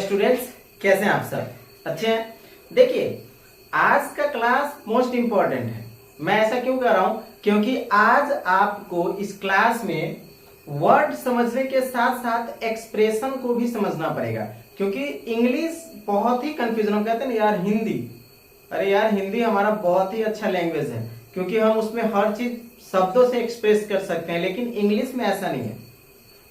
Students, कैसे हैं आप सब? अच्छे हैं? देखिए, आज का क्लास मोस्ट इंपॉर्टेंट है। मैं ऐसा क्यों कर रहा हूं? क्योंकि आज आपको इस क्लास में वर्ड समझने के साथ साथ एक्सप्रेशन को भी समझना पड़ेगा, क्योंकि इंग्लिश बहुत ही कंफ्यूजन हो। कहते हैं ना यार हिंदी, अरे यार हिंदी हमारा बहुत ही अच्छा लैंग्वेज है, क्योंकि हम उसमें हर चीज शब्दों से एक्सप्रेस कर सकते हैं। लेकिन इंग्लिश में ऐसा नहीं है।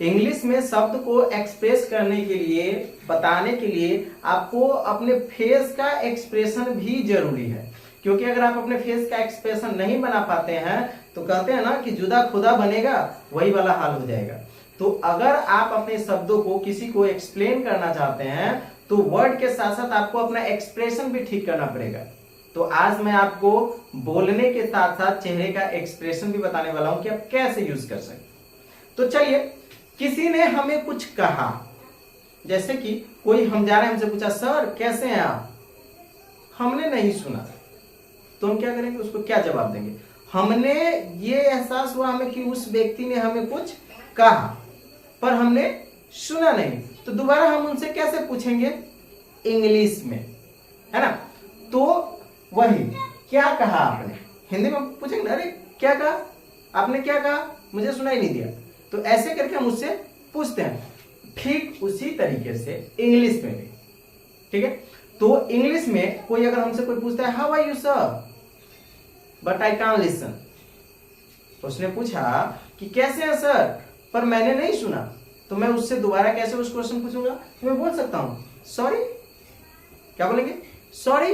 इंग्लिश में शब्द को एक्सप्रेस करने के लिए, बताने के लिए आपको अपने फेस का एक्सप्रेशन भी जरूरी है। क्योंकि अगर आप अपने फेस का एक्सप्रेशन नहीं बना पाते हैं तो कहते हैं ना कि जुदा खुदा बनेगा, वही वाला हाल हो जाएगा। तो अगर आप अपने शब्दों को किसी को एक्सप्लेन करना चाहते हैं तो वर्ड के साथ साथ आपको अपना एक्सप्रेशन भी ठीक करना पड़ेगा। तो आज मैं आपको बोलने के साथ साथ चेहरे का एक्सप्रेशन भी बताने वाला हूं कि आप कैसे यूज कर सकते। तो चलिए, किसी ने हमें कुछ कहा, जैसे कि कोई हम जा रहे हैं, हमसे पूछा सर कैसे हैं आप, हमने नहीं सुना, तो हम क्या करेंगे? उसको क्या जवाब देंगे? हमने ये एहसास हुआ हमें कि उस व्यक्ति ने हमें कुछ कहा पर हमने सुना नहीं, तो दोबारा हम उनसे कैसे पूछेंगे? इंग्लिश में, है ना? तो वही, क्या कहा आपने, हिंदी में पूछेंगे अरे क्या कहा आपने, क्या कहा, मुझे सुनाई नहीं दिया। तो ऐसे करके हम उससे पूछते हैं। ठीक उसी तरीके से इंग्लिश में भी, ठीक है? तो इंग्लिश में कोई अगर हमसे कोई पूछता है how are you sir but I can't listen, उसने पूछा कि कैसे हैं सर, पर मैंने नहीं सुना, तो मैं उससे दोबारा कैसे उस क्वेश्चन पूछूंगा? तो मैं बोल सकता हूं सॉरी। क्या बोलेंगे? सॉरी,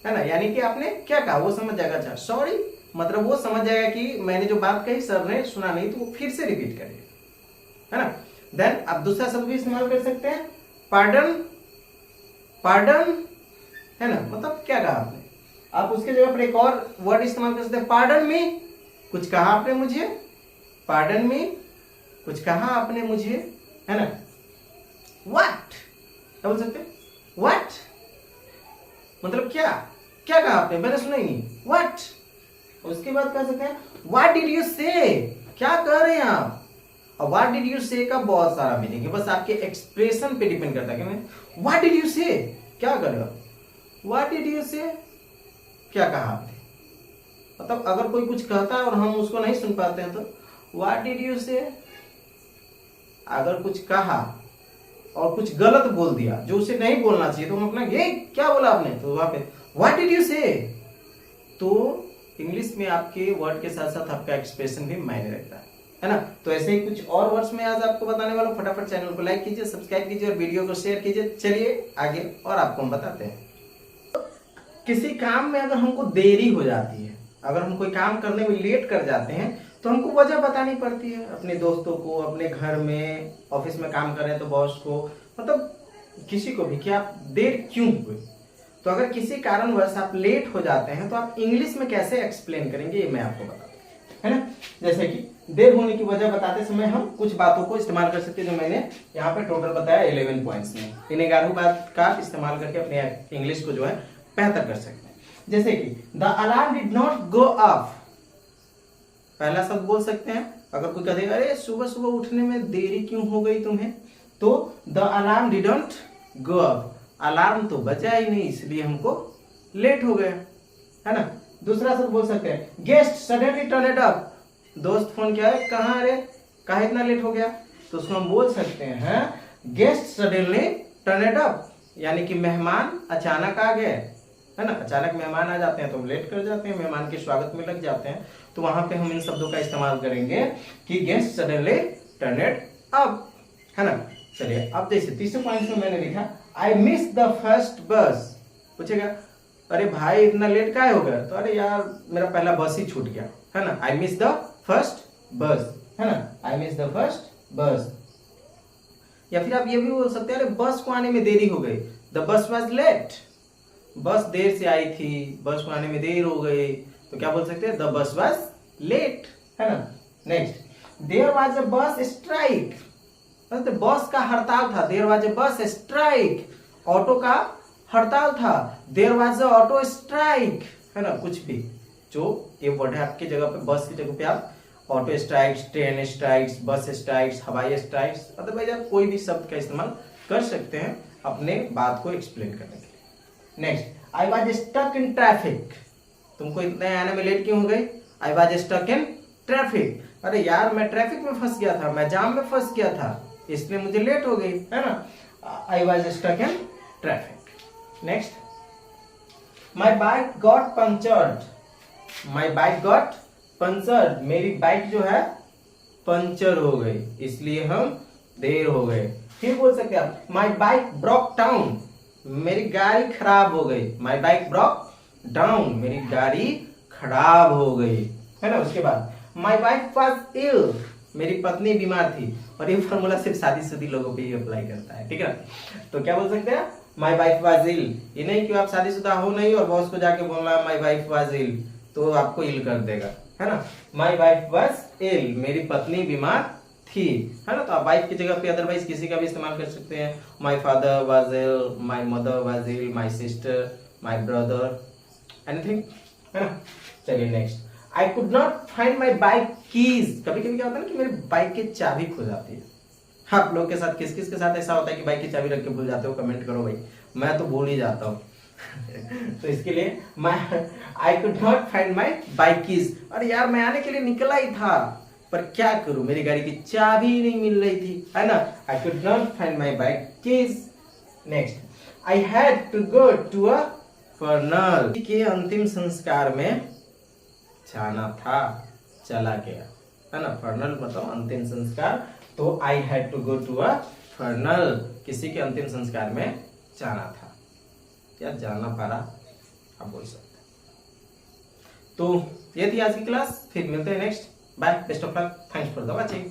है ना? यानी कि आपने क्या कहा वो समझ जाएगा। अच्छा सॉरी मतलब वो समझ जाएगा कि मैंने जो बात कही सर ने सुना नहीं, तो वो फिर से रिपीट करेगा, है ना? देन आप दूसरा शब्द भी इस्तेमाल कर सकते हैं, पार्डन। पार्डन, है ना? मतलब क्या कहा आपने, आप उसके जगह पर एक और वर्ड इस्तेमाल कर सकते हैं, पार्डन मी, कुछ कहा आपने मुझे, पार्डन मी, कुछ कहा आपने मुझे, है ना? व्हाट, क्या बोल सकते हैं? व्हाट मतलब क्या, क्या कहा आपने, मैंने सुना ही नहीं, व्हाट। उसके बाद कह सकते हैं व्हाट डिड यू से, क्या कह रहे हैं आप। और व्हाट डिड यू से का बहुत सारा मीनिंग है, बस आपके एक्सप्रेशन पे डिपेंड करता है कि मैं व्हाट डिड यू से, क्या कर रहे हो, व्हाट डिड यू से, क्या कहा आपने। मतलब अगर कोई कुछ कहता है और हम उसको नहीं सुन पाते हैं तो व्हाट डिड यू से। अगर कुछ कहा और कुछ गलत बोल दिया जो उसे नहीं बोलना चाहिए, तो हम अपना ये क्या बोला आपने, तो वहां पे व्हाट डिड यू से। तो इंग्लिश में आपके वर्ड के साथ साथ आपका एक्सप्रेशन भी मायने रखता है ना? तो ऐसे ही कुछ और वर्ड्स में आज आपको बताने वाला हूं। फटाफट चैनल को लाइक कीजिए, सब्सक्राइब कीजिए और वीडियो को शेयर कीजिए। चलिए आगे और आपको हम बताते हैं। किसी काम में अगर हमको देरी हो जाती है, अगर हम कोई काम करने में लेट कर जाते हैं, तो हमको वजह बतानी पड़ती है अपने दोस्तों को, अपने घर में, ऑफिस में काम कर रहे हैं तो बॉस को, मतलब किसी को भी, कि आप देर क्यों हुए। तो अगर किसी कारणवश आप लेट हो जाते हैं तो आप इंग्लिश में कैसे एक्सप्लेन करेंगे, ये मैं आपको बताता हूं, है ना? जैसे कि देर होने की वजह बताते समय हम कुछ बातों को इस्तेमाल कर सकते हैं, जो मैंने यहाँ पे टोटल बताया 11 पॉइंट्स में। इन 11 बात का इस्तेमाल करके अपने इंग्लिश को जो है बेहतर कर सकते हैं। जैसे कि the alarm did not go of, पहला शब्द बोल सकते हैं। अगर कोई कहेगा अरे सुबह सुबह उठने में देरी क्यों हो गई तुम्हें, तो the alarm didn't go of, alarm तो बजा ही नहीं इसलिए हमको लेट हो गया, है ना? दूसरा शब्द बोल सकते हैं गेस्ट सडनली टर्न्ड अप, दोस्त फोन किया है, कहाँ रे, कहाँ इतना लेट हो गया, तो उसको हम बोल सकते हैं गेस्ट सडनली टर्न्ड अप, यानी कि मेहमान अचानक आ गए, है ना? अचानक मेहमान आ जाते हैं तो हम लेट कर जाते हैं, मेहमान के स्वागत में लग जाते हैं। तो वहां पे हम इन शब्दों का इस्तेमाल करेंगे कि गेस्ट सडनली टर्न्ड अप, है ना? चलिए अब जैसे तीसरे पॉइंट में मैंने लिखा आई मिस द फर्स्ट बस, पूछेगा अरे भाई इतना लेट काहे हो गया, तो अरे यार मेरा पहला बस ही छूट गया, है ना? आई मिस द फर्स्ट बस, है ना? आई मिस द फर्स्ट बस। या फिर आप ये भी बोल सकते हैं अरे बस को आने में देरी हो गई, द बस वाज लेट, बस देर से आई थी, बस को आने में देर हो गई, तो क्या बोल सकते हैं द बस वाज लेट, है ना? नेक्स्ट देयर वाज अ बस स्ट्राइक, मतलब बस का हड़ताल था, देयर वाज अ बस स्ट्राइक, ऑटो का हड़ताल था, there was a auto strike, है ना? कुछ भी जो ये वर्ड है आपकी जगह पे, बस की जगह पे आप ऑटो स्ट्राइक्स, ट्रेन स्ट्राइक्स, बस स्ट्राइक्स, हवाई स्ट्राइक्स, अदरवाइज आप कोई भी शब्द का इस्तेमाल कर सकते हैं अपने बात को एक्सप्लेन करने के लिए। Next, I was stuck in traffic. तुमको इतने आने में लेट क्यों हो गई? I was stuck in traffic. अरे यार मैं ट्रैफिक में फंस गया था, मैं जाम में फंस गया था, इसलिए मुझे लेट हो गई, है ना। I was stuck in traffic. Next, my bike got punctured. My bike got punctured. मेरी बाइक जो है पंचर हो गई, इसलिए हम देर हो गए। फिर बोल सकते हैं माई बाइक ब्रोक डाउन। मेरी गाड़ी खराब हो गई। माई बाइक ब्रोक डाउन, मेरी गाड़ी खराब हो गई, है ना। उसके बाद माई वाइफ वॉज इल। मेरी पत्नी बीमार थी। और ये फॉर्मूला सिर्फ शादीशुदा लोगों पे ही अप्लाई करता है, ठीक है। तो क्या बोल सकते हैं? My wife was ill. ये नहीं कि आप शादीशुदा हो नहीं और बॉस को जाके बोलना माई वाइफ वॉज इल, तो आपको इल कर देगा, है ना। माई वाइफ वॉज इल, मेरी पत्नी बीमार थी, है ना। तो आप वाइफ की जगह पे अदरवाइज किसी का भी इस्तेमाल कर सकते हैं। My father was ill, my mother was ill, my sister, my brother, anything, है ना। चलिए next, I could not find my bike keys. कभी कभी क्या होता है ना कि मेरी बाइक की चाबी खो जाती है। आप लोग के साथ किस किस के साथ ऐसा होता है कि बाइक की चाबी रख के भूल जाते हो? कमेंट करो भाई, मैं तो भूल ही जाता हूँ। तो इसके लिए आई could not find my bike keys. अरे यार मैं आने के लिए निकला ही था, पर क्या करूं, मेरी गाड़ी की चाबी नहीं मिल रही थी, है ना। I could not find my bike keys. Next, I had to go to a funeral. के अंतिम संस्कार में जाना था, चला गया, है ना। फर्नल मतलब अंतिम संस्कार, तो I had to go to a funeral, किसी के अंतिम संस्कार में जाना था या जाना पड़ा, आप बोल सकते हैं। तो ये थी आज की क्लास, फिर मिलते हैं next. Bye, best of luck, thanks for the watching.